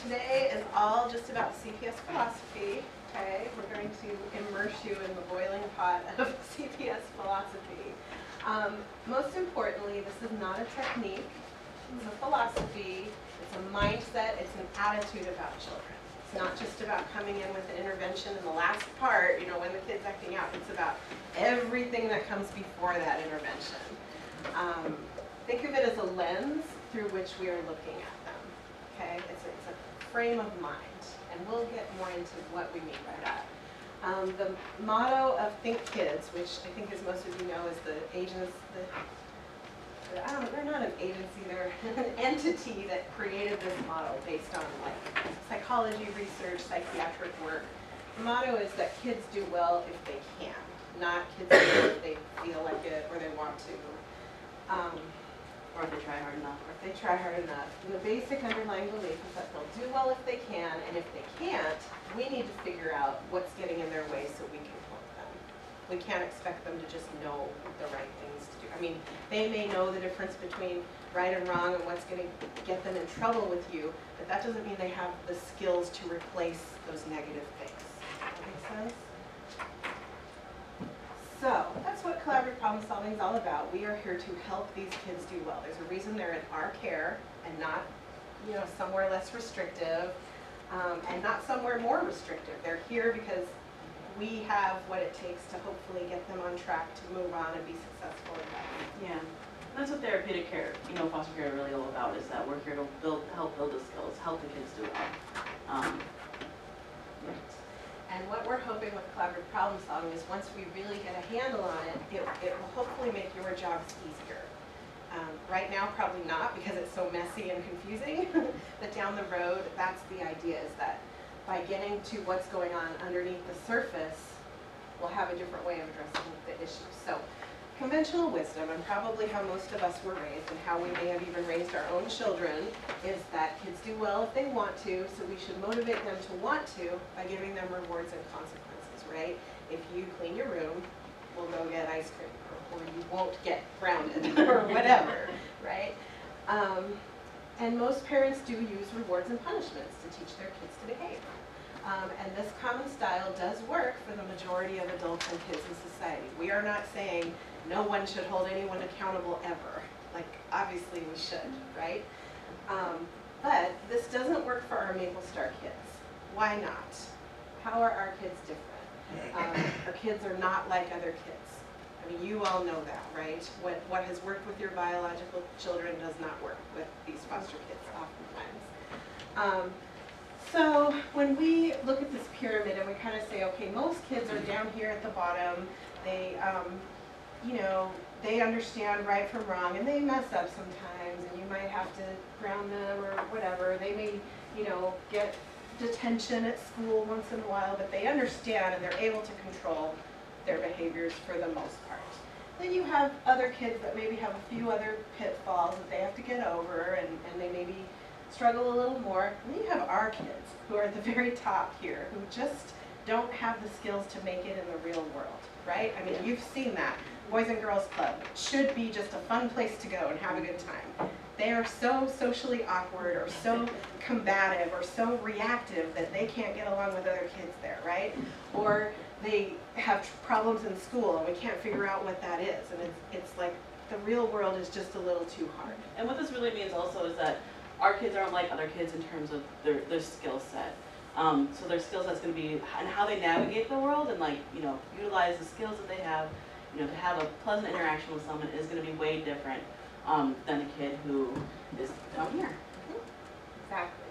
today is all just about CPS philosophy, okay? We're going to immerse you in the boiling pot of CPS philosophy. Most importantly, this is not a technique, it's a philosophy, it's a mindset, it's an attitude about children. It's not just about coming in with an intervention in the last part, you know, when the kid's acting out. It's about everything that comes before that intervention. Think of it as a lens through which we are looking at them, okay? It's a frame of mind, and we'll get more into what we mean by that. The motto of Think Kids, which I think as most of you know is the agency, they're not an agency, they're an entity that created this model based on like psychology research, psychiatric work. The motto is that kids do well if they can, not kids do well if they feel like it or they want to. Or if they try hard enough. Or if they try hard enough. And the basic underlying belief is that they'll do well if they can, and if they can't, we need to figure out what's getting in their way so we can help them. We can't expect them to just know the right things to do. I mean, they may know the difference between right and wrong and what's going to get them in trouble with you, but that doesn't mean they have the skills to replace those negative things. Does that make sense? So that's what collaborative problem solving is all about. We are here to help these kids do well. There's a reason they're in our care and not, you know, somewhere less restrictive and not somewhere more restrictive. They're here because we have what it takes to hopefully get them on track to move on and be successful in life. Yeah, that's what therapeutic care, you know, foster care is really all about, is that we're here to help build the skills, help the kids do well. And what we're hoping with collaborative problem solving is once we really get a handle on it, it will hopefully make your jobs easier. Right now, probably not because it's so messy and confusing, but down the road, that's the idea, is that by getting to what's going on underneath the surface, we'll have a different way of addressing the issue. So, conventional wisdom, and probably how most of us were raised and how we may have even raised our own children, is that kids do well if they want to, so we should motivate them to want to by giving them rewards and consequences, right? If you clean your room, we'll go get ice cream, or you won't get grounded, or whatever, right? And most parents do use rewards and punishments to teach their kids to behave. And this common style does work for the majority of adults and kids in society. We are not saying no one should hold anyone accountable ever. Like, obviously we should, right? But this doesn't work for our Maple Star kids. Why not? How are our kids different? Our kids are not like other kids. I mean, you all know that, right? What has worked with your biological children does not work with these foster kids oftentimes. So when we look at this pyramid and we kind of say, okay, most kids are down here at the bottom. They, you know, they understand right from wrong, and they mess up sometimes, and you might have to ground them or whatever. They may, you know, get detention at school once in a while, but they understand and they're able to control their behaviors for the most part. Then you have other kids that maybe have a few other pitfalls that they have to get over, and they maybe struggle a little more. And then you have our kids who are at the very top here, who just don't have the skills to make it in the real world, right? I mean, you've seen that. Boys and Girls Club should be just a fun place to go and have a good time. They are so socially awkward or so combative or so reactive that they can't get along with other kids there, right? Or they have problems in school and we can't figure out what that is. And it's like the real world is just a little too hard. And what this really means also is that our kids aren't like other kids in terms of their skill set. So their skill set's going to be, and how they navigate the world and, like, you know, utilize the skills that they have, you know, to have a pleasant interaction with someone is going to be way different than a kid who is down here. Exactly.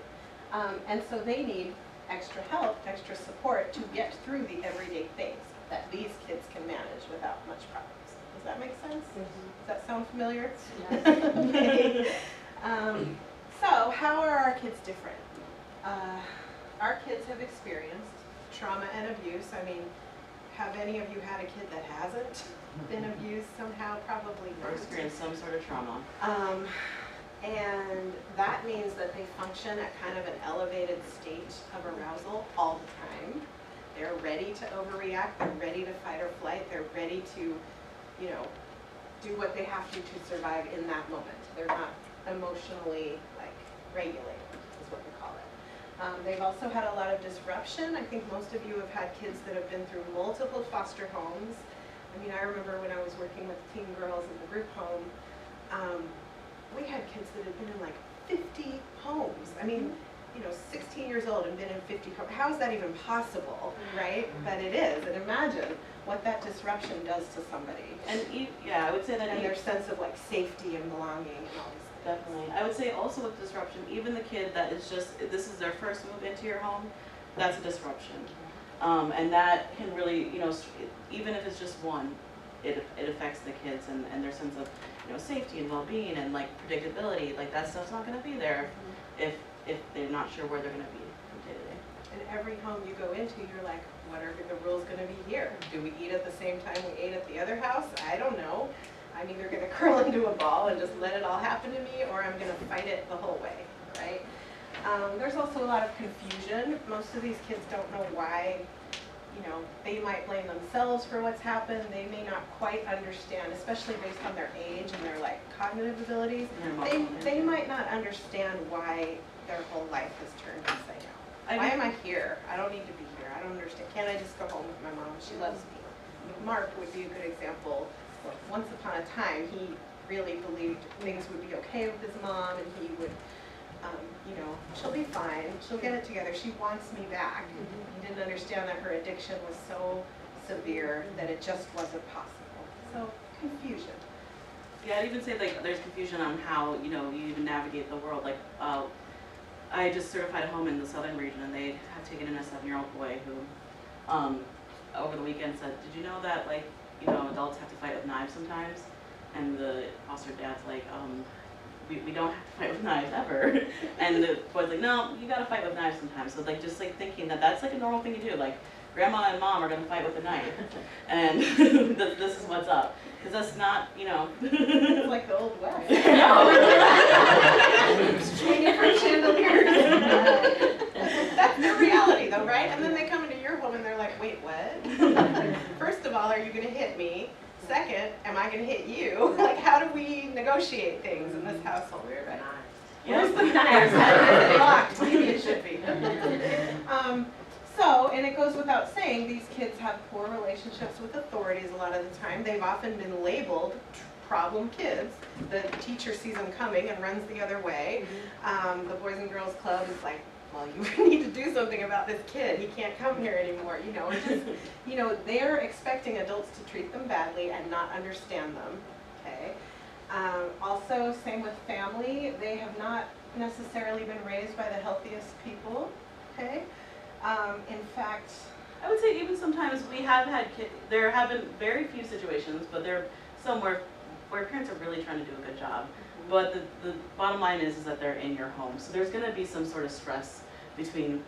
And so they need extra help, extra support to get through the everyday things that these kids can manage without much problems. Does that make sense? Does that sound familiar? Okay. So how are our kids different? Our kids have experienced trauma and abuse. I mean, have any of you had a kid that hasn't been abused somehow? Probably not. Or experienced some sort of trauma. And that means that they function at kind of an elevated state of arousal all the time. They're ready to overreact. They're ready to fight or flight. They're ready to, you know, do what they have to survive in that moment. They're not emotionally, like, regulated, is what we call it. They've also had a lot of disruption. I think most of you have had kids that have been through multiple foster homes. I mean, I remember when I was working with teen girls in the group home, we had kids that had been in like 50 homes. I mean, 16 years old and been in 50 homes. How is that even possible, right? But it is, and imagine what that disruption does to somebody. And yeah, I would say that And their sense of like safety and belonging and all these things. definitely. I would say also with disruption, even the kid that is just, this is their first move into your home, that's a disruption. And that can really, even if it's just one, it affects the kids and their sense of, safety and well-being and like predictability. Like that stuff's not going to be there if they're not sure where they're going to be from day to day. And every home you go into, you're like, what are the rules going to be here? Do we eat at the same time we ate at the other house? I don't know. I'm either going to curl into a ball and just let it all happen to me, or I'm going to fight it the whole way, right? There's also a lot of confusion. Most of these kids don't know why, they might blame themselves for what's happened. They may not quite understand, especially based on their age and their like cognitive abilities. They might not understand why their whole life has turned upside down. Why am I here? I don't need to be here. I don't understand. Can't I just go home with my mom? She loves me. Mark would be a good example. Once upon a time, he really believed things would be okay with his mom, and he would, she'll be fine. She'll get it together. She wants me back. He didn't understand that her addiction was so severe that it just wasn't possible. So confusion. Yeah, I'd even say like there's confusion on how you even navigate the world. Like I just certified a home in the southern region, and they had taken in a 7-year-old boy who, over the weekend said, "Did you know that like adults have to fight with knives sometimes?" And the foster dad's like, we don't have to fight with knives ever. And the boy's like, no, you gotta fight with knives sometimes. So like just like thinking that that's like a normal thing to do. Like grandma and mom are gonna fight with a knife, and this is what's up. Because that's not, It's like the old West. Training for chandeliers. That's the reality though, right? And then they come into your home and they're like, wait, what? First of all, are you gonna hit me? Second, am I gonna hit you? Like, how do we negotiate things in this household? We're right. Where's the knives? It's locked. Maybe it should be. And it goes without saying, these kids have poor relationships with authorities a lot of the time. They've often been labeled problem kids. The teacher sees them coming and runs the other way. The Boys and Girls Club is like, well, you need to do something about this kid. He can't come here anymore. They're expecting adults to treat them badly and not understand them. Okay. Also, same with family. They have not necessarily been raised by the healthiest people. Okay. In fact, I would say even sometimes we have had kids, there have been very few situations, but there are some where parents are really trying to do a good job. But the bottom line is that they're in your home. So there's going to be some sort of stress between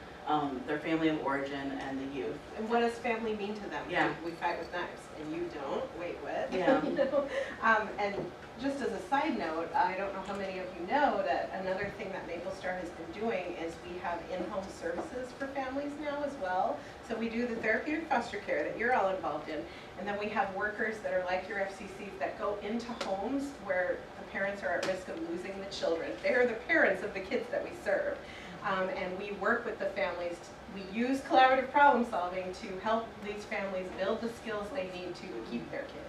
their family of origin and the youth. And what does family mean to them? Yeah. We fight with knives, and you don't? Wait, what? Yeah. And just as a side note, I don't know how many of you know that another thing that Maple Star has been doing is we have in-home services for families now as well. So we do the therapeutic foster care that you're all involved in, and then we have workers that are like your FCCs that go into homes where the parents are at risk of losing the children. They are the parents of the kids that we serve. And we work with the families. We use collaborative problem solving to help these families build the skills they need to keep their kids.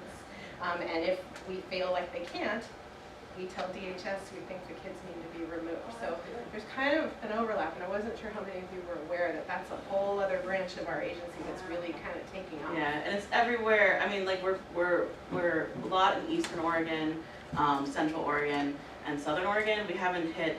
And if we feel like they can't, we tell DHS we think the kids need to be removed. So there's kind of an overlap, and I wasn't sure how many of you were aware that that's a whole other branch of our agency that's really kind of taking off. Yeah, and it's everywhere. I mean, like we're a lot in Eastern Oregon, Central Oregon, and Southern Oregon. We haven't hit.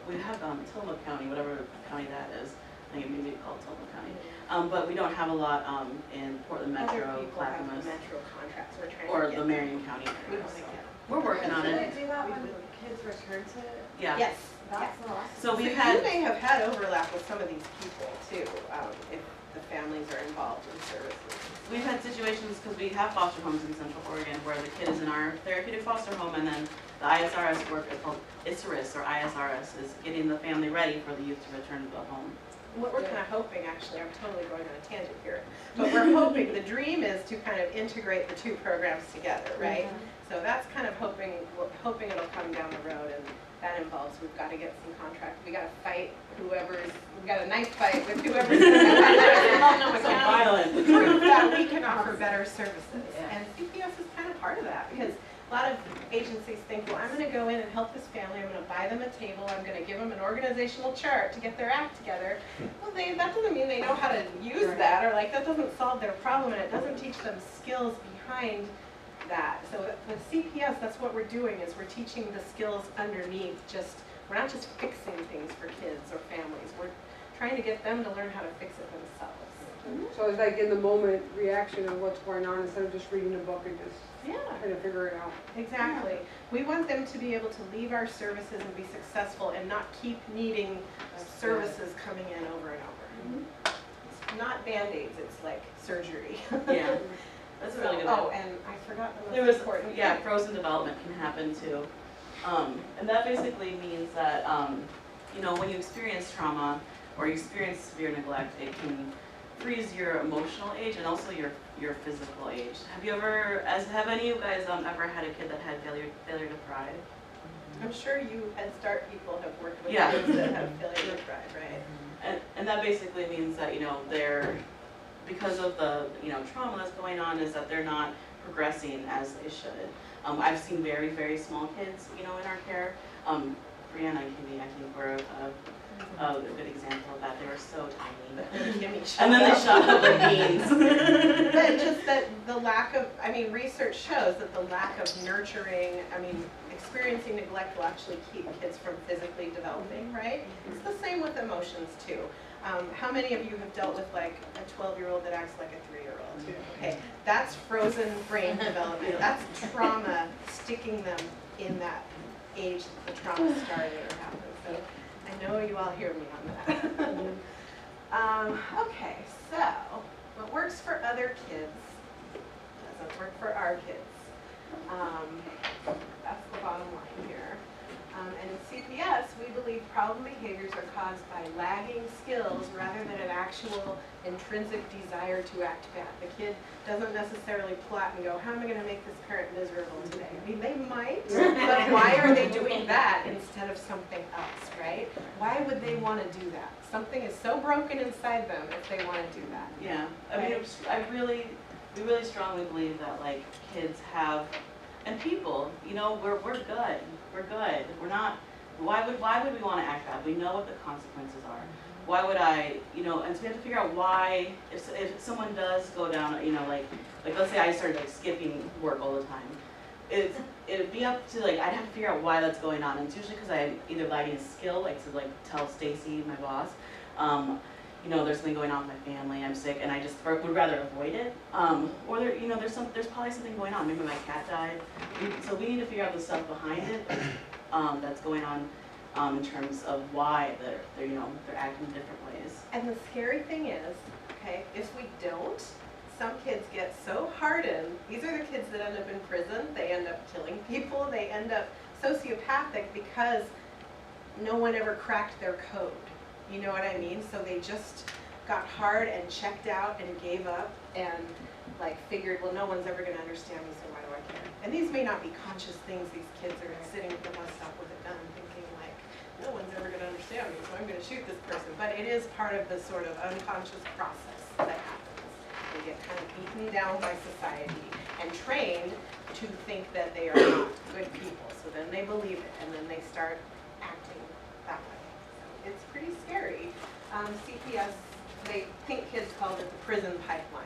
We have Tillamook County, whatever county that is. I think it may be called Tillamook County. But we don't have a lot in Portland Metro, Other people have Clackamas, metro contracts. We're trying or to get the Marion County We area. want to So get we're working on Do it. they do that when kids return to? Yeah. Yes. That's awesome. So we've you had. may have had overlap with some of these people too, if the families are involved in services. We've had situations, because we have foster homes in Central Oregon, where the kid is in our therapeutic foster home, and then the ISRS work, it's called ISRS or ISRS, is getting the family ready for the youth to return to the home. what we're kind of hoping, actually, I'm totally going on a tangent here, but we're hoping, the dream is to kind of integrate the two programs together, right? So that's kind of hoping it'll come down the road, and that involves, we've got to get some contract, we got to fight we've got a knife fight with whoever's going to So violent. prove that we can offer better services. Yeah. And CPS is kind of part of that, because a lot of agencies think, well, I'm going to go in and help this family, I'm going to buy them a table, I'm going to give them an organizational chart to get their act together. Well, that doesn't mean they know how to use that, or like that doesn't solve their problem, and it doesn't teach them skills behind that. So with CPS, that's what we're doing, is we're teaching the skills underneath. We're not just fixing things for kids or families, we're trying to get them to learn how to fix it themselves. So it's like in the moment reaction of what's going on instead of just reading a book and just Yeah. trying to figure it out. Exactly. We want them to be able to leave our services and be successful and not keep needing services coming in over and over. It's not Band-Aids, it's like surgery. Yeah, that's a really good one. Oh, and I forgot the There most was, important. yeah, frozen development can happen too. And that basically means that, you know, when you experience trauma or you experience severe neglect, it can freeze your emotional age and also your physical age. Have any of you guys ever had a kid that had failure to thrive? I'm sure you Head Start people have worked with Yeah. kids that have failure to thrive, right? And that basically means that, you know, because of the, you know, trauma that's going on, is that they're not progressing as they should. I've seen very, very small kids, you know, in our care. Brianna and Kimmy, I think, were a good example of that. They were so tiny. And then they shot up like beans. But just that the lack of, research shows that the lack of nurturing, experiencing neglect will actually keep kids from physically developing, right? It's the same with emotions too. How many of you have dealt with like a 12-year-old that acts like a 3-year-old? Okay, that's frozen brain development. That's trauma sticking them in that age that the trauma started or happened. So I know you all hear me on that. Okay, so what works for other kids doesn't work for our kids. That's the bottom line here. And in CPS, we believe problem behaviors are caused by lagging skills rather than an actual intrinsic desire to act bad. The kid doesn't necessarily plot and go, how am I going to make this parent miserable today? They might, but why are they doing that instead of something else, right? Why would they want to do that? Something is so broken inside them if they want to do that. Yeah, we really strongly believe that like kids have, and people, you know, we're good. We're good. We're not. Why would we want to act bad? We know what the consequences are. Why would I, you know? And so we have to figure out why. If someone does go down, you know, like let's say I started like skipping work all the time, it'd be up to like I'd have to figure out why that's going on. And it's usually because I'm either lacking a skill, like to like tell Stacy, my boss, you know, there's something going on with my family, I'm sick, and I just would rather avoid it. Or there, you know, there's probably something going on. Maybe my cat died. So we need to figure out the stuff behind it that's going on in terms of why they're you know, they're acting different ways. And the scary thing is, okay, if we don't, some kids get so hardened. These are the kids that end up in prison. They end up killing people. They end up sociopathic because no one ever cracked their code. You know what I mean? So they just got hard and checked out and gave up and like figured, well, no one's ever going to understand me, so why do I care? And these may not be conscious things. These kids are sitting at the bus stop with a gun thinking like, no one's ever going to understand me, so I'm going to shoot this person. But it is part of the sort of unconscious process that happens. They get kind of beaten down by society and trained to think that they are not good people. So then they believe it, and then they start acting that way. So it's pretty scary. CPS, they think kids called it the prison pipeline.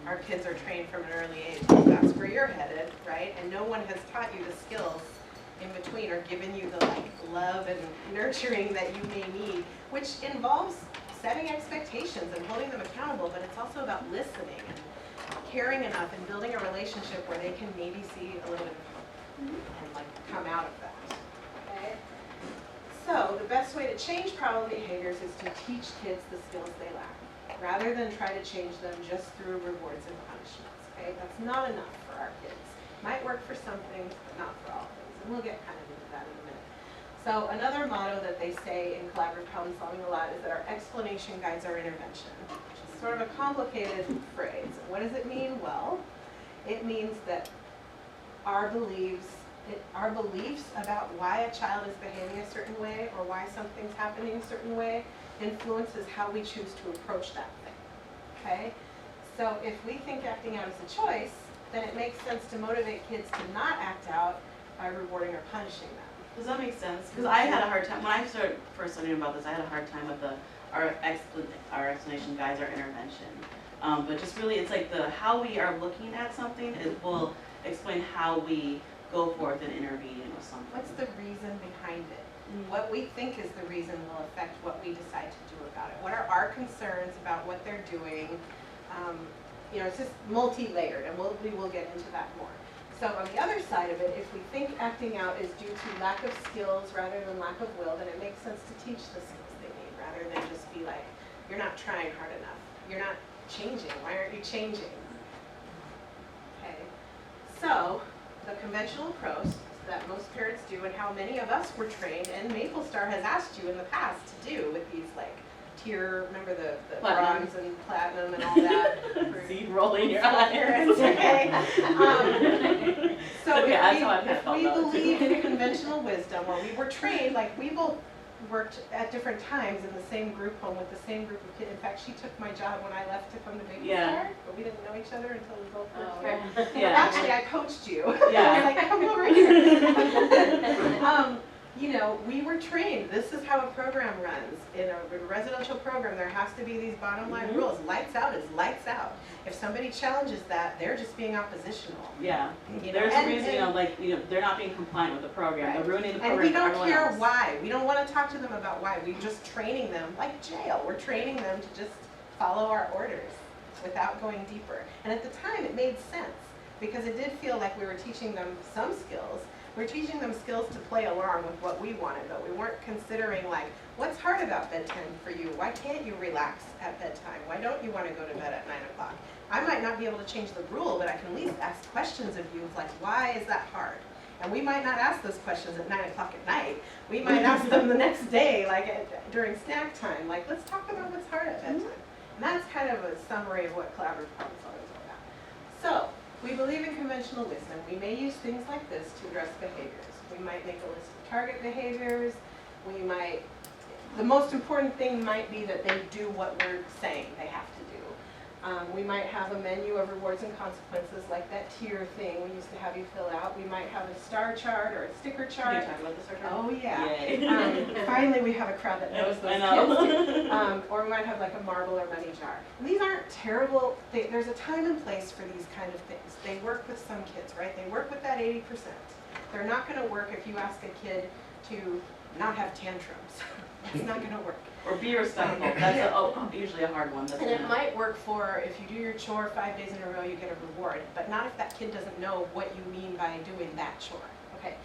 Our kids are trained from an early age. That's where you're headed, right? And no one has taught you the skills in between or given you the like love and nurturing that you may need, which involves setting expectations and holding them accountable, but it's also about listening and caring enough and building a relationship where they can maybe see a little bit of hope and like come out of that. Okay? So the best way to change problem behaviors is to teach kids the skills they lack, rather than try to change them just through rewards and punishments. Okay? That's not enough for our kids. Might work for some things, but not for all things. And we'll get kind of into that in a minute. So another motto that they say in collaborative problem solving a lot is that our explanation guides our intervention, which is sort of a complicated phrase. What does it mean? Well, it means that our beliefs about why a child is behaving a certain way or why something's happening a certain way influences how we choose to approach that thing, okay? So if we think acting out is a choice, then it makes sense to motivate kids to not act out by rewarding or punishing them. Does that make sense? Because I had a hard time, when I started first learning about this, I had a hard time with our explanation guides, our intervention. But just really, it's like how we are looking at something, it will explain how we go forth and intervene with something. What's the reason behind it? What we think is the reason will affect what we decide to do about it. What are our concerns about what they're doing? It's just multi-layered, and we will get into that more. So on the other side of it, if we think acting out is due to lack of skills rather than lack of will, then it makes sense to teach the skills they need rather than just be like, you're not trying hard enough. You're not changing. Why aren't you changing? Okay. So the conventional approach that most parents do and how many of us were trained and Maple Star has asked you in the past to do with these like tier, remember the bronze and platinum and all that? See, rolling your eyes. Parents, okay? So Yeah, that's how I've if felt we about it, believe too. in conventional wisdom, or we were trained, like we both worked at different times in the same group home with the same group of kids. In fact, she took my job when I left to come to Maple Star, but we didn't know each other until we both worked here. Yeah. Actually, I coached you. Yeah. I was like, come over here. We were trained. This is how a program runs. In a residential program, there has to be these bottom line rules. Lights out is lights out. If somebody challenges that, they're just being oppositional. Yeah. There's a reason, they're not being compliant with the program. Right. They're ruining the program. And we for don't everyone care else. why. We don't want to talk to them about why. We're just training them, like jail. We're training them to just follow our orders without going deeper. And at the time, it made sense because it did feel like we were teaching them some skills. We're teaching them skills to play along with what we wanted, but we weren't considering like, what's hard about bedtime for you? Why can't you relax at bedtime? Why don't you want to go to bed at 9 o'clock? I might not be able to change the rule, but I can at least ask questions of you like, why is that hard? And we might not ask those questions at 9 o'clock at night. We might ask them the next day, like during snack time, like, let's talk about what's hard at bedtime. And that's kind of a summary of what collaborative problem solving is all about. So, we believe in conventional wisdom. We may use things like this to address behaviors. We might make a list of target behaviors. The most important thing might be that they do what we're saying they have to do. We might have a menu of rewards and consequences like that tier thing we used to have you fill out. We might have a star chart or a sticker Can chart. you talk about the star chart? Oh yeah. Yay. Finally we have a crowd that knows those I know. kids too. Or we might have like a marble or money jar. And these aren't terrible, there's a time and place for these kind of things. They work with some kids, right? They work with that 80%. They're not gonna work if you ask a kid to not have tantrums. It's not gonna work. Or be respectful. That's usually a hard one. And it might work for if you do your chore 5 days in a row, you get a reward, but not if that kid doesn't know what you mean by doing that chore. Okay,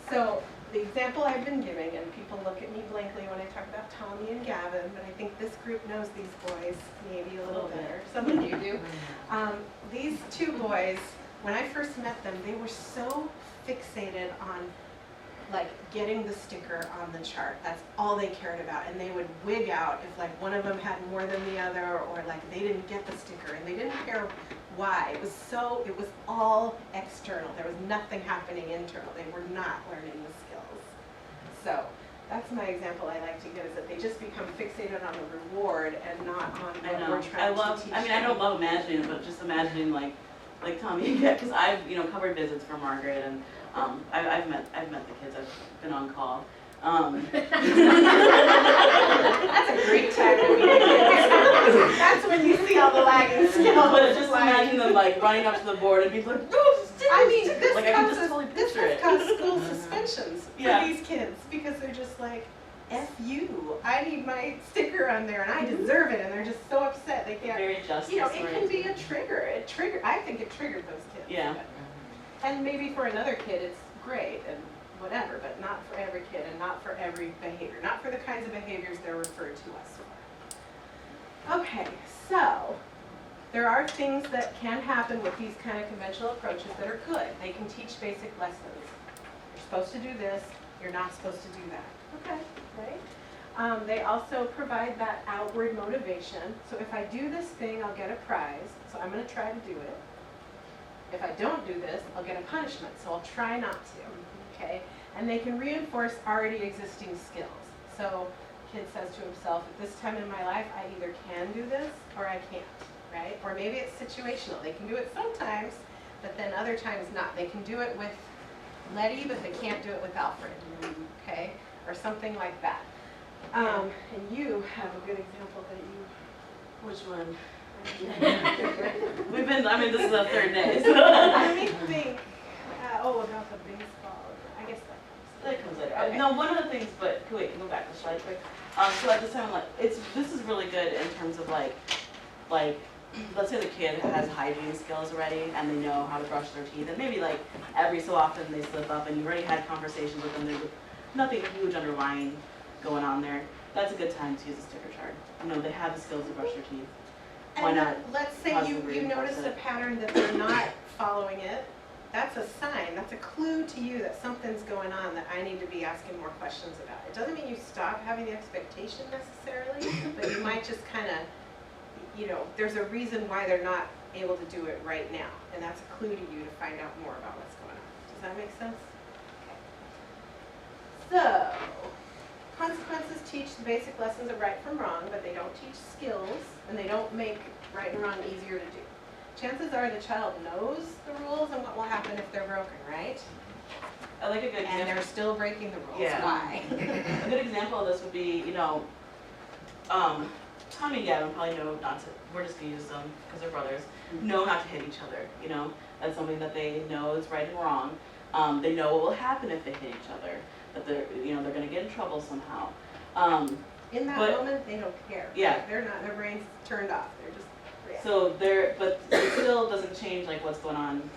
so the example I've been giving, and people look at me blankly when I talk about Tommy and Gavin, but I think this group knows these boys maybe a little better. Some of you do. These two boys, when I first met them, they were so fixated on like getting the sticker on the chart. That's all they cared about. And they would wig out if like one of them had more than the other or like they didn't get the sticker and they didn't care why. It was all external. There was nothing happening internal. They were not learning the skills. So that's my example I like to give is that they just become fixated on the reward and not on what we're trying to teach them. I don't love imagining it, but just imagining like Tommy, because I've covered visits for Margaret and I've met the kids. I've been on call. That's a great time to meet kids. That's when you see all the lagging skills. But just imagine them like running up to the board and being like, I mean, this like, I can just totally this picture has it. caused school suspensions for Yeah. these kids because they're just like, F you. I need my sticker on there and I deserve it, and they're just so upset they can't. Very justice. It can be a trigger. I think it triggered those kids. Yeah. And maybe for another kid it's great and whatever, but not for every kid and not for every behavior. Not for the kinds of behaviors they're referred to us for. Okay, so there are things that can happen with these kind of conventional approaches that are good. They can teach basic lessons. You're supposed to do this. You're not supposed to do that. Okay, right? They also provide that outward motivation. So if I do this thing, I'll get a prize. So I'm going to try to do it. If I don't do this, I'll get a punishment. So I'll try not to. Okay? And they can reinforce already existing skills. So kid says to himself, at this time in my life, I either can do this or I can't, right? Or maybe it's situational. They can do it sometimes, but then other times not. They can do it with Letty, but they can't do it with Alfred, okay? Or something like that. And you have a good example that you... Which one? We've been, I mean, this is the third day, so. Let me think. About the baseball. I guess That comes later. Okay. No, one of the things, but wait, go back to slide quick. So at this time, like, this is really good in terms of like, let's say the kid has hygiene skills already and they know how to brush their teeth, and maybe like every so often they slip up, and you've already had conversations with them. There's nothing huge underlying going on there. That's a good time to use a sticker chart. You know, they have the skills to brush their teeth. Why And not let's say positively you reinforce notice a it? pattern that they're not following it. That's a sign, that's a clue to you that something's going on that I need to be asking more questions about. It doesn't mean you stop having the expectation necessarily, but you might just kind of, you know, there's a reason why they're not able to do it right now. And that's a clue to you to find out more about what's going on. Does that make sense? Okay. So, consequences teach the basic lessons of right from wrong, but they don't teach skills, and they don't make right and wrong easier to do. Chances are the child knows the rules and what will happen if they're broken, right? I like a good And example. they're still breaking the rules. Yeah. Why? A good example of this would be, you know, Tommy and Gavin probably know not to, we're just gonna use them because they're brothers, know not to hit each other, you know? That's something that they know is right and wrong. They know what will happen if they hit each other, that they're, you know, they're gonna get in trouble somehow. In that But- moment, they don't care. Yeah. They're not, their brain's turned off. They're just reacting. So there, but it still doesn't change like what's going on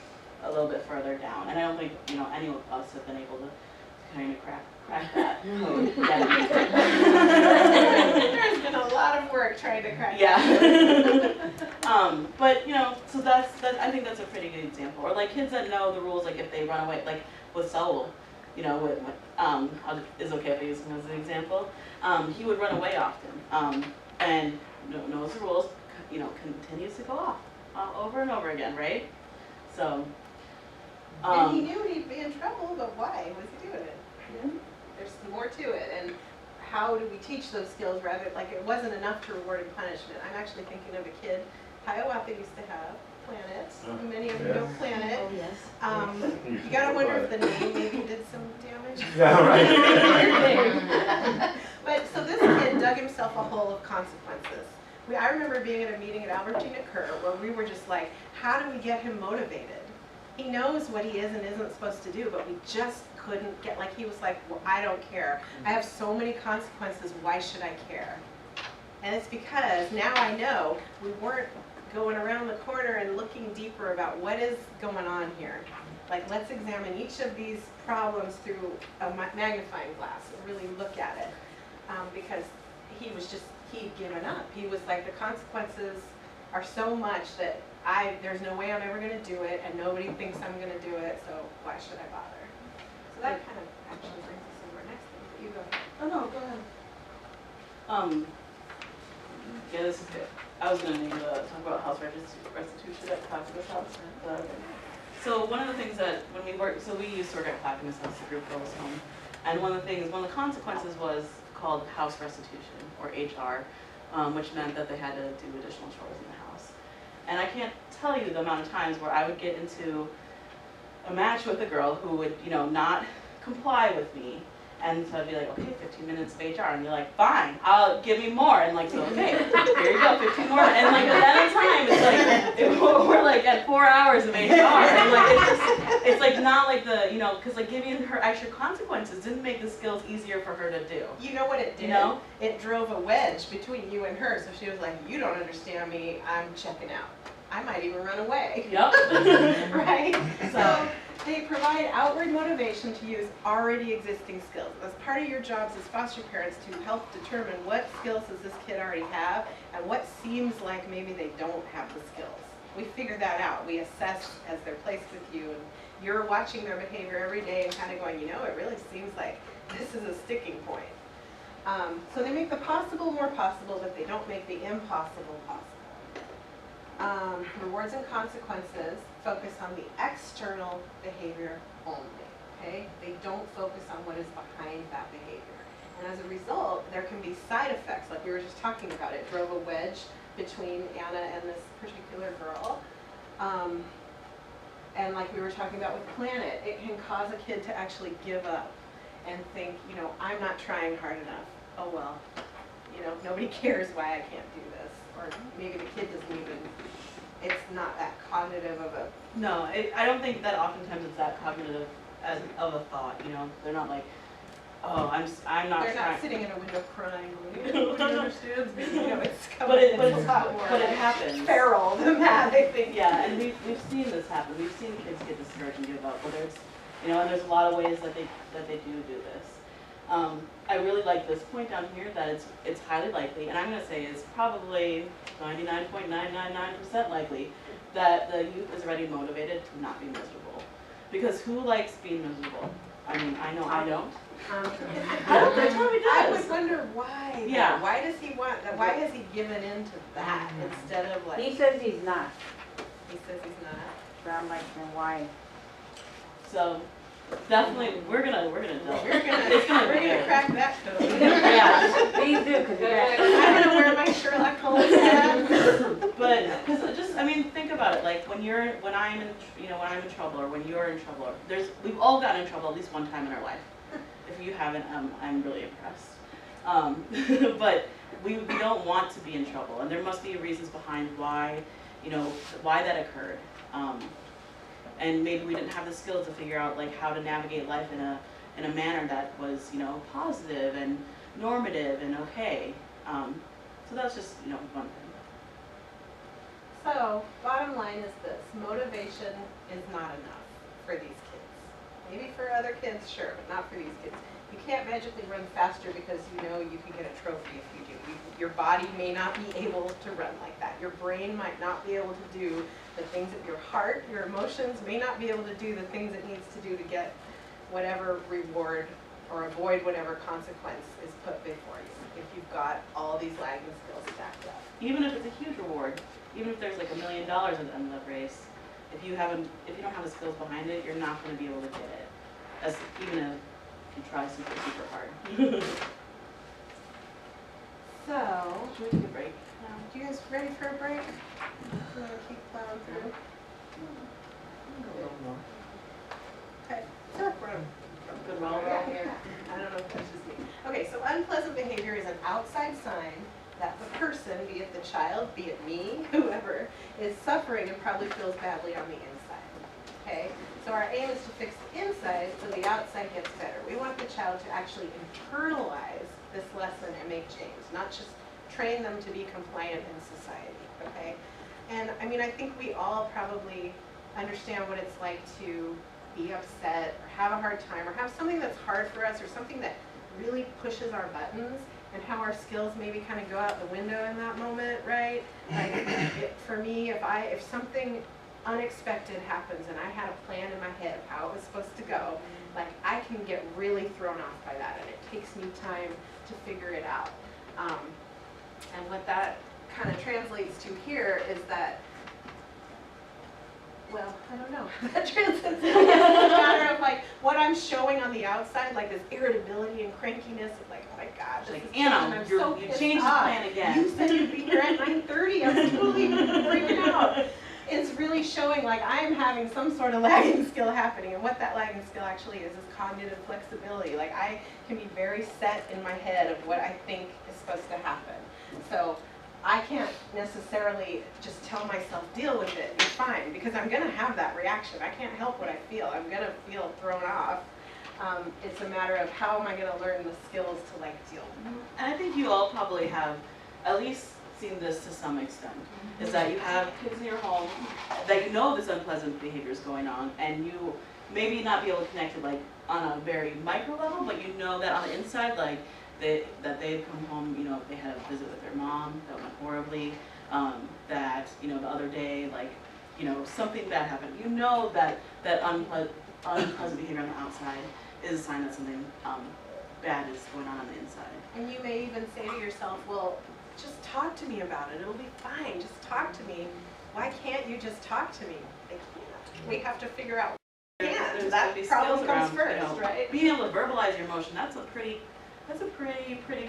a little bit further down. And I don't think, you know, any of us have been able to kind of crack that code. There's been a lot of work trying to crack Yeah. that. But you know, so I think that's a pretty good example. Or like kids that know the rules, like if they run away, like with Saul, you know, is okay if I use him as an example. He would run away often, and knows the rules, you know, continues to go off over and over again, right? So. And he knew he'd be in trouble, but why was he doing it? There's more to it, and how do we teach those skills rather, like it wasn't enough to reward and punishment. I'm actually thinking of a kid, Hiawatha used to have Planet. Many of you know Planet. Oh, yes. You gotta wonder if the name maybe did some damage. Yeah, right. But, so this kid dug himself a hole of consequences. I remember being at a meeting at Albertina Kerr where we were just like, how do we get him motivated? He knows what he is and isn't supposed to do, but we just couldn't get, like he was like, well, I don't care. I have so many consequences, why should I care? And it's because now I know we weren't going around the corner and looking deeper about what is going on here. Like, let's examine each of these problems through a magnifying glass and really look at it. Because he'd given up. He was like, the consequences are so much that there's no way I'm ever going to do it, and nobody thinks I'm going to do it, so why should I bother? So that kind of actually brings us to our next thing. But you go ahead. Oh no, go ahead. Yeah, this is good. I was gonna talk about house restitution at Clackamas House. But, so one of the things that when we work, so we used to work at Clackamas House, the group girls home, and one of the consequences was called house restitution, or HR, which meant that they had to do additional chores in the house. And I can't tell you the amount of times where I would get into a match with a girl who would, you know, not comply with me. And so I'd be like, okay, 15 minutes of HR. And you're like, fine, give me more. And like, so, okay, here you go, 15 more. And like, at that time, it's like, we're like at 4 hours of HR. And like, it's like not like the, you know, because like giving her extra consequences didn't make the skills easier for her to do. You know what it did? You know? It drove a wedge between you and her. So she was like, you don't understand me, I'm checking out. I might even run away. Yep. Right? So they provide outward motivation to use already existing skills. As part of your jobs as foster parents to help determine what skills does this kid already have and what seems like maybe they don't have the skills. We figure that out. We assess as they're placed with you you're watching their behavior every day and kind of going, you know, it really seems like this is a sticking point. So they make the possible more possible, but they don't make the impossible possible. Rewards and consequences focus on the external behavior only, okay? They don't focus on what is behind that behavior. And as a result, there can be side effects, like we were just talking about. It drove a wedge between Anna and this particular girl. And like we were talking about with Planet, it can cause a kid to actually give up and think, you know, I'm not trying hard enough. Oh well, you know, nobody cares why I can't do this. Or maybe the kid doesn't even, it's not that cognitive of a... No, I don't think that oftentimes it's that cognitive of a thought, you know? They're not like, oh, I'm not They're trying. not sitting in a window crying, going, nobody understands me. You know, it's But it a lot more but it like happens. feral than that, I think. Yeah, and we've seen this happen. We've seen kids get discouraged and give up. Whether it's, you know, and there's a lot of ways that they do this. I really like this point down here that it's highly likely, and I'm going to say it's probably 99.999% likely that the youth is already motivated to not be miserable. Because who likes being miserable? I mean, I know I don't. That totally I does. would wonder why. though. Yeah. Why does he want that? Why has he given in to that instead of like? He says he's not, He says he's not. but I'm like, then why? So definitely, we're gonna delve. We're gonna It's gonna be we're gonna good. crack that code. Yeah. Please do, because you got. I'm gonna wear my Sherlock Holmes hat. But because just, I mean, think about it. Like when I'm in trouble, or when you're in trouble, we've all gotten in trouble at least one time in our life. If you haven't, I'm really impressed. But we don't want to be in trouble, and there must be reasons behind why, why that occurred. And maybe we didn't have the skills to figure out like how to navigate life in a manner that was, positive and normative and okay. So that's just, one thing. So, bottom line is this, motivation is not enough for these kids. Maybe for other kids, sure, but not for these kids. You can't magically run faster because you know you can get a trophy if you do. Your body may not be able to run like that. Your brain might not be able to do the things that your heart, your emotions may not be able to do the things it needs to do to get whatever reward or avoid whatever consequence is put before you if you've got all these lagging skills stacked up. Even if it's a huge reward, even if there's like $1 million at the end of the race, if you don't have the skills behind it, you're not going to be able to get it. Even if you try super hard. So, Should we take a break? you guys ready for a break? We're gonna keep plowing through. Okay, so we're on A good roll Yeah. around here. I don't know if that's just me. Okay, so unpleasant behavior is an outside sign that the person, be it the child, be it me, whoever, is suffering and probably feels badly on the inside. Okay? So our aim is to fix the inside so the outside gets better. We want the child to actually internalize this lesson and make change, not just train them to be compliant in society. Okay? And I mean, I think we all probably understand what it's like to be upset or have a hard time or have something that's hard for us or something that really pushes our buttons and how our skills maybe kind of go out the window in that moment, right? Like for me, if something unexpected happens and I had a plan in my head of how it was supposed to go, like I can get really thrown off by that and it takes me time to figure it out. And what that kind of translates to here is that, well, I don't know. That translates to it's a matter of like what I'm showing on the outside, like this irritability and crankiness of like, oh my gosh, Like, this is Anna, changing. I'm so you pissed changed the off. plan again. You said you'd be here at 9:30. I'm totally freaking out. It's really showing like I'm having some sort of lagging skill happening, and what that lagging skill actually is cognitive flexibility. Like I can be very set in my head of what I think is supposed to happen. So I can't necessarily just tell myself, deal with it, you're fine, because I'm going to have that reaction. I can't help what I feel. I'm going to feel thrown off. It's a matter of how am I going to learn the skills to like deal with it. And I think you all probably have at least seen this to some extent, is that you have kids in your home that you know this unpleasant behavior is going on, and you maybe not be able to connect it like on a very micro level, but you know that on the inside, like that they've come home, they had a visit with their mom that went horribly, that, the other day, like, something bad happened. You know that unpleasant behavior on the outside is a sign that something bad is going on the inside. And you may even say to yourself, well, just talk to me about it. It'll be fine. Just talk to me. Why can't you just talk to me? They can't. We have to figure out. There's Yeah, gotta that be problem skills comes around, first, right? Being able to verbalize your emotion, that's a pretty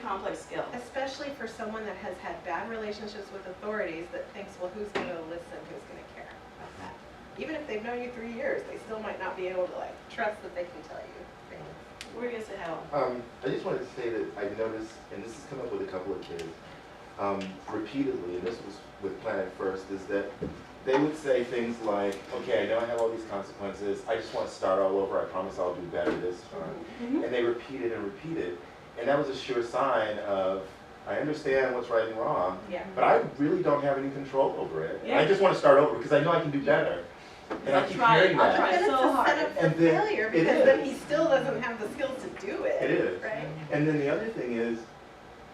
complex skill. Especially for someone that has had bad relationships with authorities that thinks, well, who's going to listen? Who's going to care about that? Even if they've known you 3 years, they still might not be able to trust that they can tell you things. What are you gonna say, Hal? I just wanted to say that I've noticed, and this has come up with a couple of kids, repeatedly, and this was with Planet First, is that they would say things like, okay, I know I have all these consequences, I just want to start all over, I promise I'll do better this time. And they repeat it and repeat it. And that was a sure sign of, I understand what's right and wrong, Yeah. but I really don't have any control over it. Yeah. I just want to start over because I know I can do better. And I I'll keep try, hearing I'll that. try. And it's so a hard. setup for And then- failure it because then is. he still doesn't have the skills to do it. It is. Right? And then the other thing is,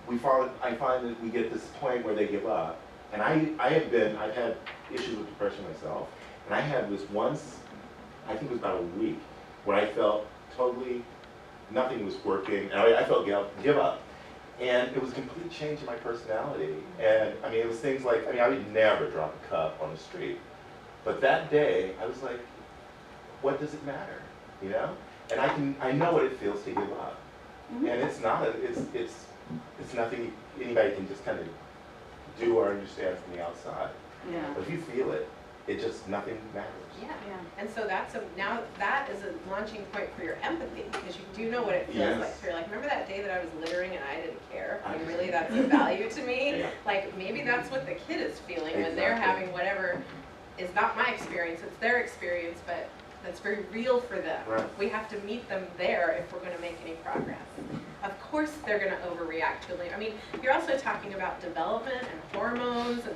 I find that we get this point where they give up. And I've had issues with depression myself. And I had this once, I think it was about a week, where I felt totally, nothing was working. And I felt give up. And it was a complete change in my personality. And I mean, it was things like, I would never drop a cup on the street. But that day, I was like, what does it matter? You know? And I know what it feels to give up. Mhm. And it's not, it's nothing anybody can just kind of do or understand from the outside. Yeah. But if you feel it, nothing matters. Yeah. Yeah. And so now that is a launching point for your empathy because you do know what it feels Yes. like. So you're like, remember that day that I was littering and I didn't care? I Like, just- really, that's of value to me? Yeah. Like, maybe that's what the kid is feeling when they're Exactly. having whatever is not my experience, it's their experience, but that's very real for them. Right. We have to meet them there if we're going to make any progress. Of course they're going to overreact to it. I mean, you're also talking about development and hormones and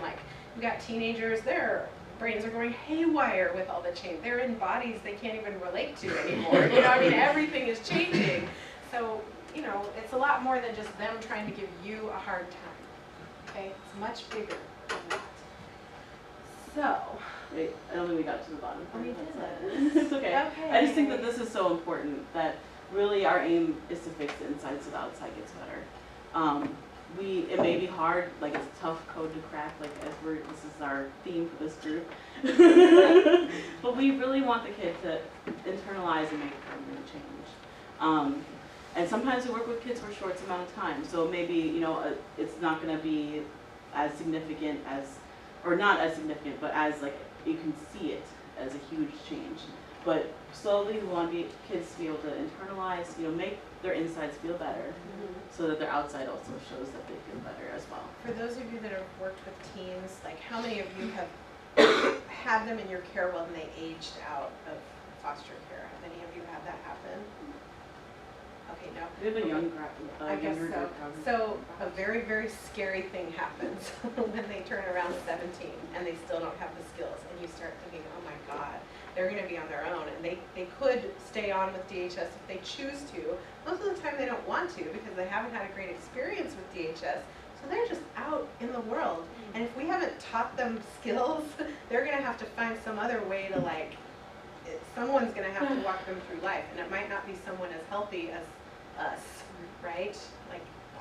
you got teenagers, their brains are going haywire with all the change. They're in bodies they can't even relate to anymore. Everything is changing. So, it's a lot more than just them trying to give you a hard time. Okay? It's much bigger than that. So, Wait, I don't think we got to the bottom. Oh, we That's did. it. It's okay. I just think that this is so important that really our aim is to fix the inside so the outside gets better. It may be hard, it's a tough code to crack, this is our theme for this group. But we really want the kid to internalize and make a permanent change. And sometimes we work with kids for a short amount of time, so maybe, it's not gonna be as significant as, or not as significant, but as you can see it as a huge change. But slowly we want kids to be able to internalize, make their insides feel better so that their outside also shows that they feel better as well. for those of you that have worked with teens, how many of you have had them in your care when they aged out of foster care? Have any of you had that happen? Okay, no. We have a young I guess younger so. group. So a very, very scary thing happens when they turn around 17 and they still don't have the skills. And you start thinking, oh my God, they're going to be on their own. And they could stay on with DHS if they choose to. Most of the time they don't want to because they haven't had a great experience with DHS. So they're just out in the world. And if we haven't taught them skills, they're going to have to find some other way to someone's going to have to walk them through life. And it might not be someone as healthy as us, right?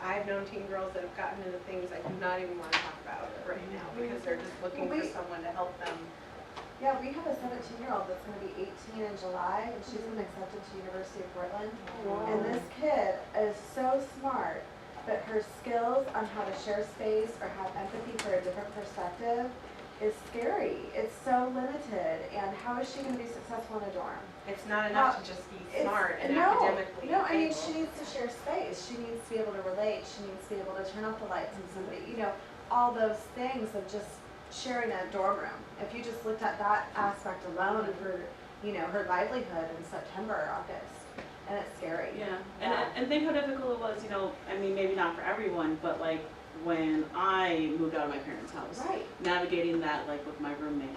I've known teen girls that have gotten into things I do not even want to talk about right now because they're just looking for someone to help them. Yeah, we have a 17-year-old that's going to be 18 in July, and she's been accepted to University of Portland. And this kid is so smart, but her skills on how to share space or have empathy for a different perspective is scary. It's so limited, and how is she going to be successful in a dorm? It's not enough to just be smart and no, academically no, I mean, able. she needs to share space. She needs to be able to relate. She needs to be able to turn off the lights and somebody, all those things of just sharing a dorm room. If you just looked at that aspect alone of her, her livelihood in September, August, and it's scary. Yeah, and think how difficult it was, maybe not for everyone, but when I moved out of my parents' house, Right. navigating that with my roommates,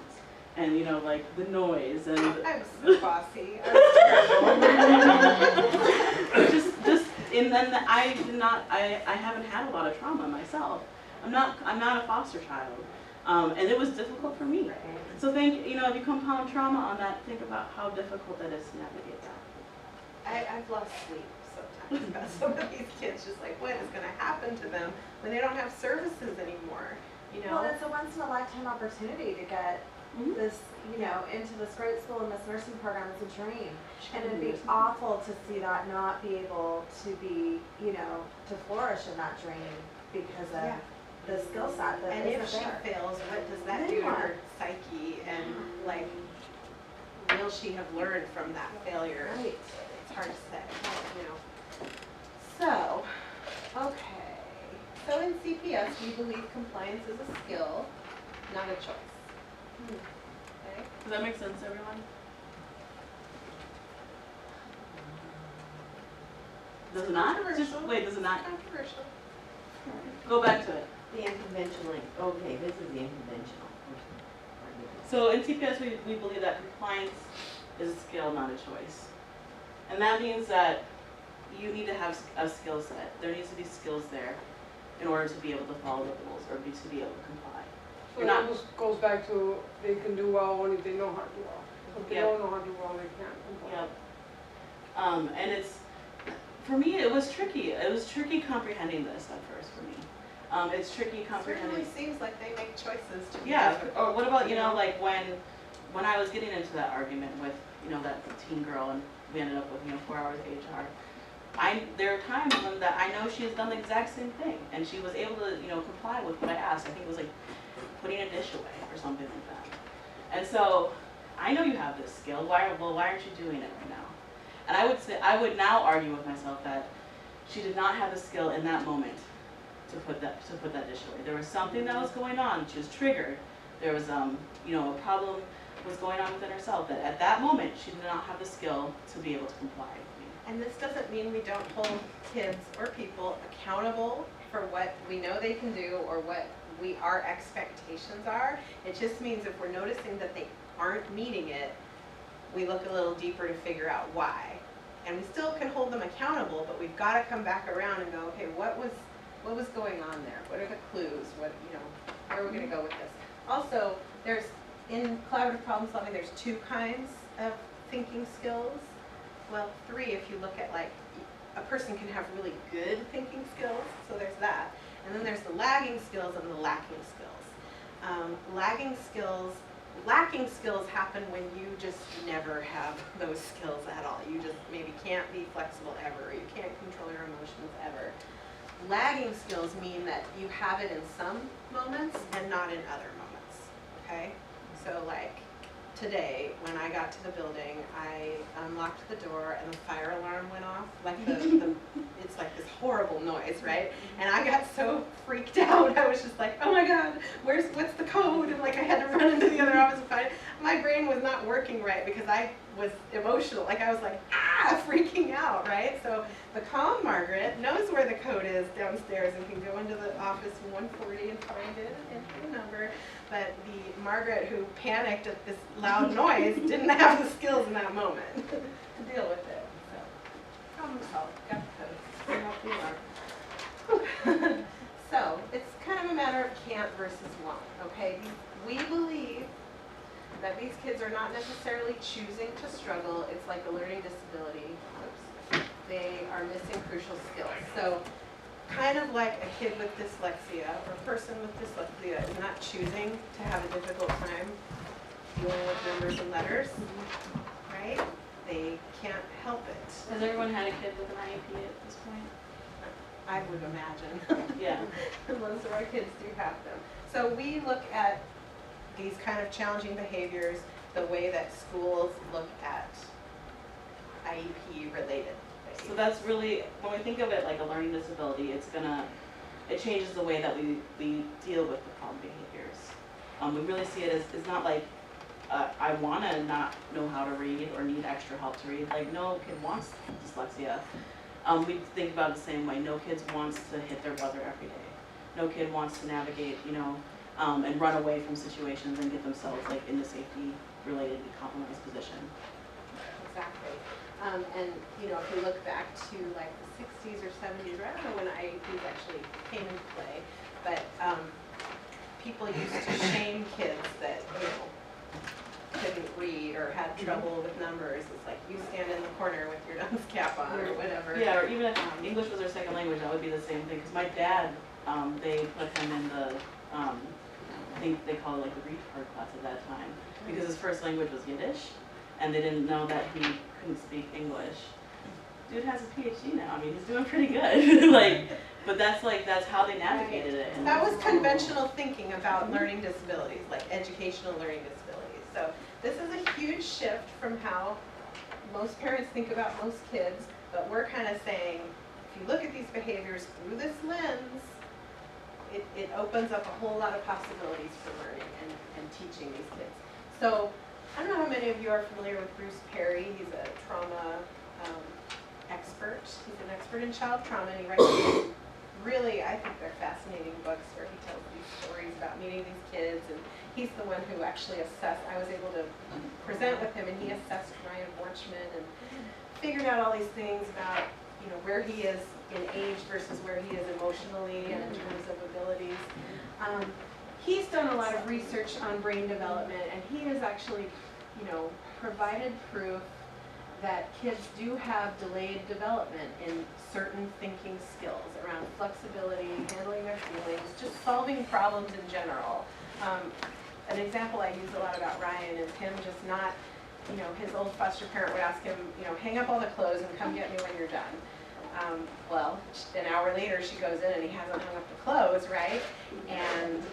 and the noise and I was so bossy. I was terrible. and then I haven't had a lot of trauma myself. I'm not a foster child, And it was difficult for me. So think, you know, if you compound trauma on that, think about how difficult that is to navigate that. I've lost sleep sometimes about some of these kids, just like what is gonna happen to them when they don't have services anymore, you know? Well, it's a once in a lifetime opportunity to get this, you know, into this great school and this nursing program. It's a dream. And it'd be awful to see that not be able to be, you know, to flourish in that dream because of the skill set that And isn't if she there. fails, what does that do to her psyche, and like, will she have learned from that failure? Right. It's hard to say, you know. So, okay, so in CPS, we believe compliance is a skill, not a choice. Okay? Does that make sense, everyone? Does it not? Just, Controversial. wait, does it not? Controversial. Go back to it. The unconventional, okay, this is the unconventional. So in CPS, we believe that compliance is a skill, not a choice. And that means that you need to have a skill set. There needs to be skills there in order to be able to follow the rules or to be able to comply. So You're that not- just goes back to they can do well only if they know how to do well. So if they Yep. don't know how to do well, they can't comply. Yep. And it's, for me, it was tricky. It was tricky comprehending this at first for me. It's tricky Certainly comprehending. seems like they make choices to be Yeah, difficult, or what about, you know, like when I was getting into that argument with, you know, that teen girl and we ended up with, you know, 4 hours of HR. There are times when that I know she has done the exact same thing and she was able to, you know, comply with what I asked. I think it was like putting a dish away or something like that. And so, I know you have this skill, why aren't you doing it right now? And I would now argue with myself that she did not have the skill in that moment to put that dish away. There was something that was going on, she was triggered. There was, you know, a problem was going on within herself that at that moment, she did not have the skill to be able to comply with me. And this doesn't mean we don't hold kids or people accountable for what we know they can do or what our expectations are. It just means if we're noticing that they aren't meeting it, we look a little deeper to figure out why. And we still can hold them accountable, but we've got to come back around and go, okay, what was going on there? What are the clues? What, you know, where are we going to go with this? Also, in collaborative problem solving, there's 2 kinds of thinking skills. Well, 3 if you look at like, a person can have really good thinking skills, so there's that. And then there's the lagging skills and the lacking skills. Lacking skills happen when you just never have those skills at all. You just maybe can't be flexible ever, or you can't control your emotions ever. Lagging skills mean that you have it in some moments and not in other moments, okay? So like today, when I got to the building, I unlocked the door and the fire alarm went off. Like it's like this horrible noise, right? And I got so freaked out. I was just like, oh my God, what's the code? And like I had to run into the other office and find it. My brain was not working right because I was emotional. Like I was like, freaking out, right? So the calm Margaret knows where the code is downstairs and can go into the office 140 and find it and enter the number. But the Margaret who panicked at this loud noise didn't have the skills in that moment to deal with it. So, problem solved, got the code. Here you are. So, it's kind of a matter of can't versus won't, okay? We believe that these kids are not necessarily choosing to struggle. It's like a learning disability. Oops. They are missing crucial skills. So, kind of like a kid with dyslexia or a person with dyslexia is not choosing to have a difficult time dealing with numbers and letters, right? They can't help it. Has everyone had a kid with an IEP at this point? I would imagine. Yeah. Most of our kids do have them. So we look at these kind of challenging behaviors the way that schools look at IEP related. So that's really, when we think of it like a learning disability, it changes the way that we deal with the problem behaviors. We really see it as, it's not like, I want to not know how to read or need extra help to read. Like, no kid wants dyslexia. We think about it the same way. No kid wants to hit their brother every day. No kid wants to navigate, you know, and run away from situations and get themselves like in the safety-related compromised position. Exactly. And, you know, if you look back to like the 60s or 70s, or I don't know when IEPs actually came into play, but people used to shame kids that, couldn't read or had trouble with numbers. It's like, you stand in the corner with your dunce cap on or whatever. Yeah, or even if English was their second language, that would be the same thing, because my dad, they put him in the, I think they call it like the retard class at that time, because his first language was Yiddish, and they didn't know that he couldn't speak English. Dude has a PhD now, I mean, he's doing pretty good, but that's how they navigated it. And That was conventional thinking about learning disabilities, like educational learning disabilities. So this is a huge shift from how most parents think about most kids, but we're kind of saying, if you look at these behaviors through this lens, it opens up a whole lot of possibilities for learning and teaching these kids. So I don't know how many of you are familiar with Bruce Perry. He's a trauma expert. He's an expert in child trauma, and he writes these really, I think they're fascinating books where he tells these stories about meeting these kids, and he's the one who actually assessed, I was able to present with him, and he assessed Ryan Borchman and figured out all these things about, where he is in age versus where he is emotionally and in terms of abilities. He's done a lot of research on brain development, and he has actually, provided proof that kids do have delayed development in certain thinking skills around flexibility, handling their feelings, just solving problems in general. An example I use a lot about Ryan is him just not, his old foster parent would ask him, hang up all the clothes and come get me when you're done. Well, an hour later she goes in and he hasn't hung up the clothes, right? And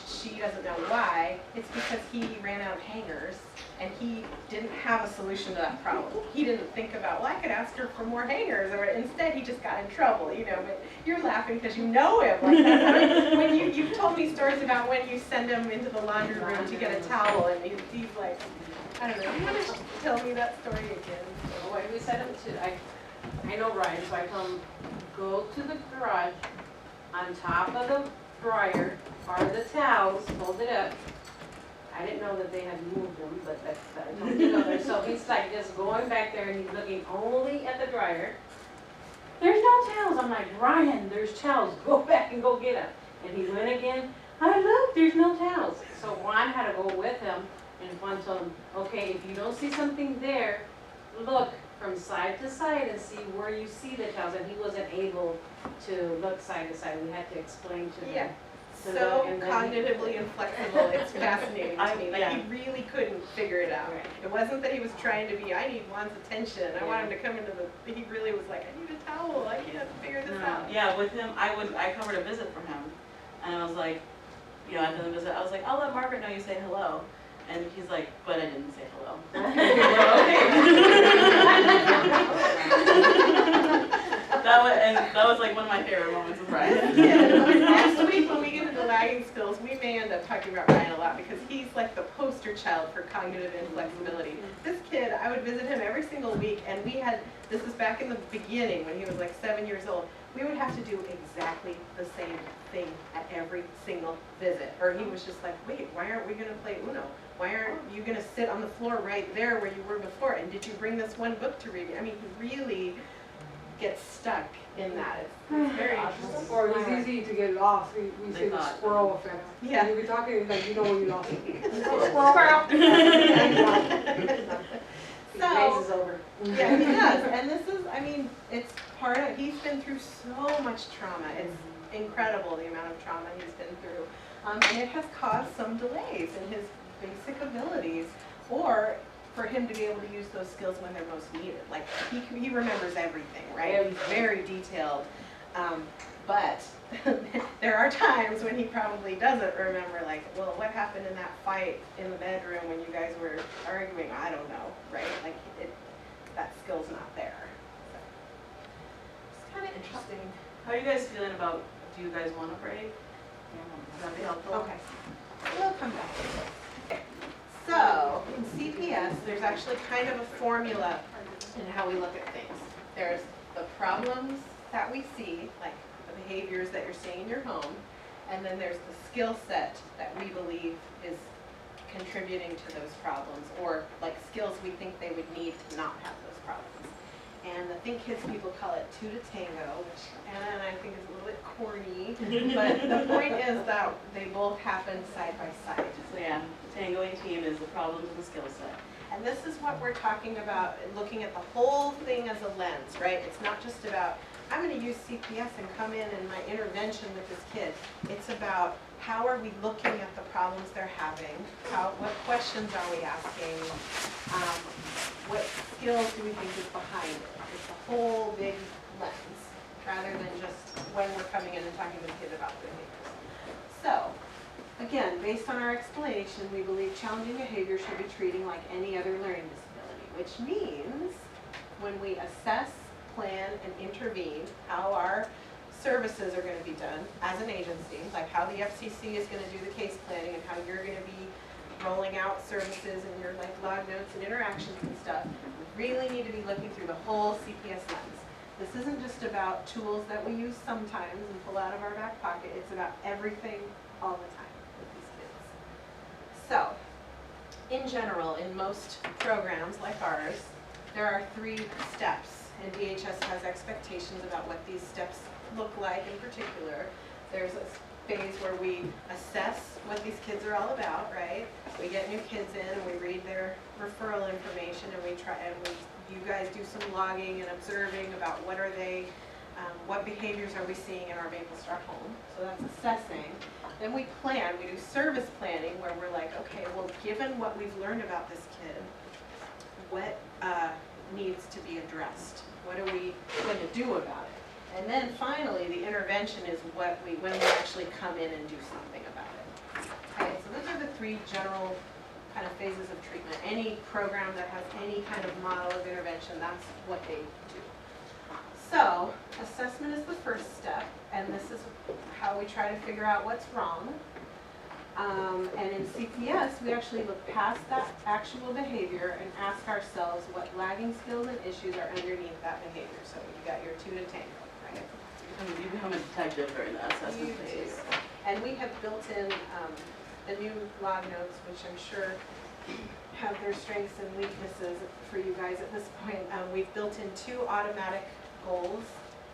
she doesn't know why. It's because he ran out of hangers and he didn't have a solution to that problem. He didn't think about, well, I could ask her for more hangers, or instead he just got in trouble, but you're laughing because you know him. Like that. When you've told me stories about when you send him into the laundry room to get a towel and he's like, I don't know, you want to tell me that story again? When we sent him to, I know Ryan, so I tell him, go to the garage, on top of the dryer are the towels, hold it up. I didn't know that they had moved them, but I told him to go there. So he's like just going back there and he's looking only at the dryer. There's no towels. I'm like, Ryan, there's towels. Go back and go get them. And he went again. I look, there's no towels. So Juan had to go with him, and Juan told him, okay, if you don't see something there, look from side to side and see where you see the towels. And he wasn't able to look side to side. We had to explain to him. Yeah. to So look, and then cognitively inflexible, it's fascinating to me. Like, Yeah. he really couldn't figure it out. Right. It wasn't that he was trying to be, I need Juan's attention, I want him to come into the, he really was like, I need a towel, I can't figure this out. Yeah, with him, I covered a visit for him, and I was like, after the visit, I was like, I'll let Margaret know you say hello. And he's like, but I didn't say hello. That was like one of my favorite moments with Ryan. Yeah, next week when we get into lagging skills, we may end up talking about Ryan a lot because he's like the poster child for cognitive inflexibility. This kid, I would visit him every single week, and we had, this is back in the beginning when he was like 7 years old, we would have to do exactly the same thing at every single visit. Or he was just like, wait, why aren't we gonna play Uno? Why aren't you gonna sit on the floor right there where you were before? And did you bring this one book to read? I mean, he really gets stuck in that. It's very interesting. Or it was easy to get lost. We They say the thought. squirrel effect. Yeah. You be talking, it's like, you know when you lost it. Squirrel. the phase is So, over. yeah, he does. And this is, I mean, it's part of, he's been through so much trauma. It's incredible the amount of trauma he's been through. And it has caused some delays in his basic abilities, or for him to be able to use those skills when they're most needed. Like, he remembers everything, right? He's very detailed. But there are times when he probably doesn't remember, like, well, what happened in that fight in the bedroom when you guys were arguing? I don't know, right? Like, that skill's not there. So, it's kind of interesting. How are you guys feeling about, do you guys want a break? Would that be helpful? Okay, we'll come back to this. Okay. So, in CPS, there's actually kind of a formula in how we look at things. There's the problems that we see, like the behaviors that you're seeing in your home, and then there's the skill set that we believe is contributing to those problems, or like skills we think they would need to not have those problems. And the thing think kids people call it two to tango, which Anna and I think is a little bit corny, but the point is that they both happen side by side. So yeah, the tangoing team is the problems of the skill set. And this is what we're talking about, looking at the whole thing as a lens, right? It's not just about, I'm going to use CPS and come in and my intervention with this kid. It's about how are we looking at the problems they're having? What questions are we asking? What skills do we think is behind it? It's a whole big lens, rather than just when we're coming in and talking to the kid about the behaviors. So, again, based on our explanation, we believe challenging behavior should be treated like any other learning disability, which means when we assess, plan, and intervene, how our services are going to be done as an agency, like how the FCC is going to do the case planning and how you're going to be rolling out services and your like log notes and interactions and stuff, we really need to be looking through the whole CPS lens. This isn't just about tools that we use sometimes and pull out of our back pocket. It's about everything all the time with these kids. So, in general, in most programs like ours, there are 3 steps, and DHS has expectations about what these steps look like in particular. There's a phase where we assess what these kids are all about, right? We get new kids in and we read their referral information and you guys do some logging and observing about what are they, what behaviors are we seeing in our Maple Star home. So that's assessing. Then we plan, we do service planning where we're like, okay, well, given what we've learned about this kid, what needs to be addressed? What are we going to do about it? And then finally, the intervention is when we actually come in and do something about it. Okay, so those are the 3 general kind of phases of treatment. Any program that has any kind of model of intervention, that's what they do. So, assessment is the first step, and this is how we try to figure out what's wrong. And in CPS, we actually look past that actual behavior and ask ourselves what lagging skills and issues are underneath that behavior. So you got your 2 to tango, right? You become a detective during the assessment You phase. do. And we have built in the new log notes, which I'm sure have their strengths and weaknesses for you guys at this point. We've built in 2 automatic goals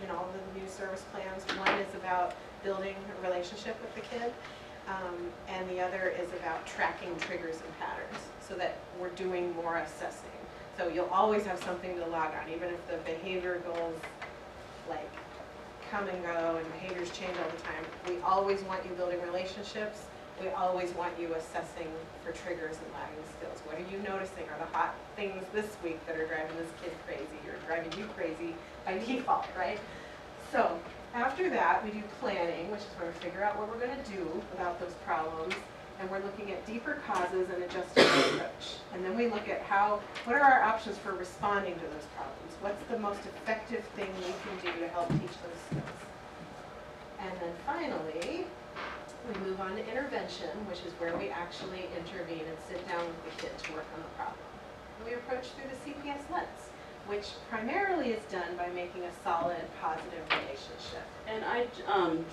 in all the new service plans. One is about building a relationship with the kid, and the other is about tracking triggers and patterns so that we're doing more assessing. So you'll always have something to log on, even if the behavior goals like come and go and behaviors change all the time. We always want you building relationships. We always want you assessing for triggers and lagging skills. What are you noticing are the hot things this week that are driving this kid crazy or driving you crazy by default, right? So after that, we do planning, which is where we figure out what we're going to do about those problems. And we're looking at deeper causes and adjusting our approach. And then we look at what are our options for responding to those problems? What's the most effective thing we can do to help teach those skills? And then finally, we move on to intervention, which is where we actually intervene and sit down with the kid to work on the problem. And we approach through the CPS lens, which primarily is done by making a solid, positive relationship. And I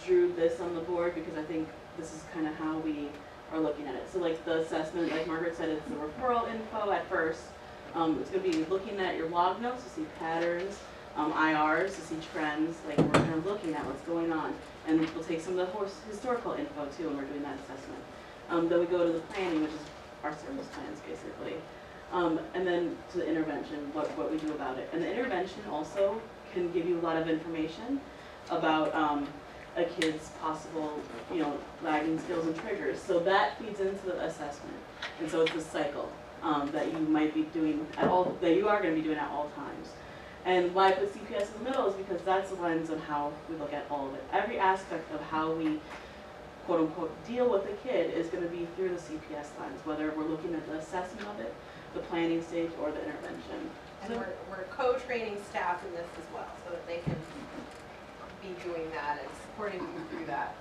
drew this on the board because I think this is kind of how we are looking at it. So like the assessment, like Margaret said, it's the referral info at first. It's going to be looking at your log notes to see patterns, IRs to see trends, like we're kind of looking at what's going on. And we'll take some of the historical info too when we're doing that assessment. Then we go to the planning, which is our service plans basically. And then to the intervention, what we do about it. And the intervention also can give you a lot of information about a kid's possible, lagging skills and triggers. So that feeds into the assessment. And so it's a cycle that you might be doing that you are going to be doing at all times. And why I put CPS in the middle is because that's the lens on how we look at all of it. Every aspect of how we, quote unquote, deal with a kid is going to be through the CPS lens, whether we're looking at the assessment of it, the planning stage, or the intervention. And we're co-training staff in this as well, so that they can be doing that and supporting you through that.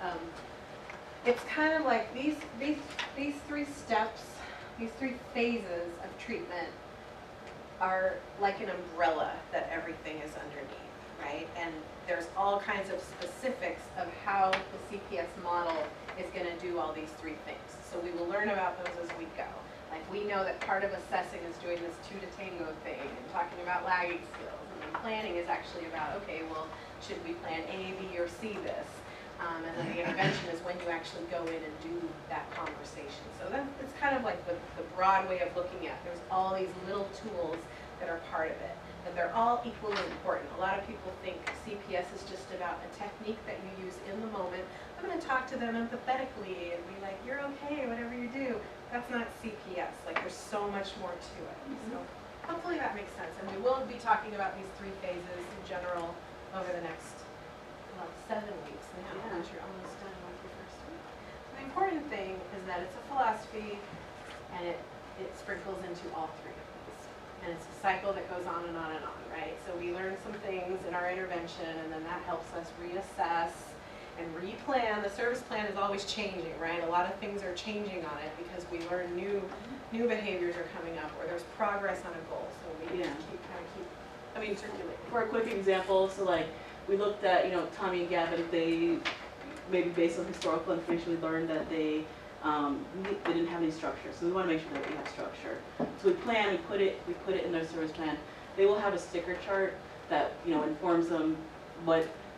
It's kind of like these 3 steps, these 3 phases of treatment are like an umbrella that everything is underneath, right? And there's all kinds of specifics of how the CPS model is going to do all these 3 things. So we will learn about those as we go. Like we know that part of assessing is doing this 2 to tango thing and talking about lagging skills. And then planning is actually about, okay, well, should we plan A, B, or C this? And then the intervention is when you actually go in and do that conversation. So that, it's kind of like the broad way of looking at it. There's all these little tools that are part of it, and they're all equally important. A lot of people think CPS is just about a technique that you use in the moment. I'm going to talk to them empathetically and be like, you're okay, whatever you do. That's not CPS. Like, there's so much more to it. So hopefully that makes sense. And we will be talking about these 3 phases in general over the next 7 weeks now. Yeah. You're almost done with your first week. So the important thing is that it's a philosophy, and it sprinkles into all 3 of these. And it's a cycle that goes on and on and on, right? So we learn some things in our intervention, and then that helps us reassess and replan. The service plan is always changing, right? A lot of things are changing on it because we learn new behaviors are coming up, or there's progress on a goal. So we Yeah. keep I mean, circulating. for a quick example, so like, we looked at, Tommy and Gavin, they, maybe based on historical information, we learned that they didn't have any structure, so we want to make sure that we have structure. So we put it in their service plan. They will have a sticker chart that, informs them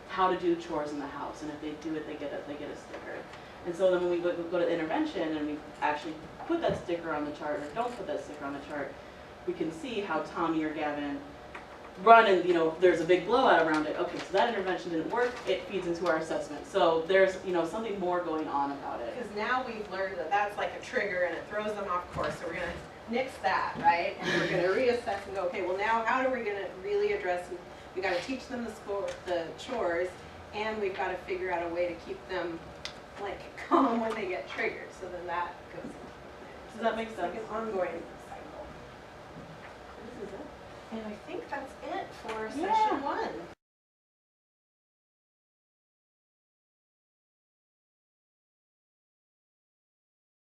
how to do chores in the house, and if they do it, they get a sticker. And so then when we go to intervention and we actually put that sticker on the chart, or don't put that sticker on the chart, we can see how Tommy or Gavin run and, there's a big blowout around it. Okay, so that intervention didn't work, it feeds into our assessment. So there's, something more going on about it. Because now we've learned that that's like a trigger and it throws them off course, so we're going to nix that, right? And we're going to reassess and go, okay, well now how are we going to really address, we got to teach them the chores, and we've got to figure out a way to keep them like calm when they get triggered, so then that goes into the plan. Does that make It's like sense? an ongoing cycle. This is it. And I think that's it for Yeah. session 1.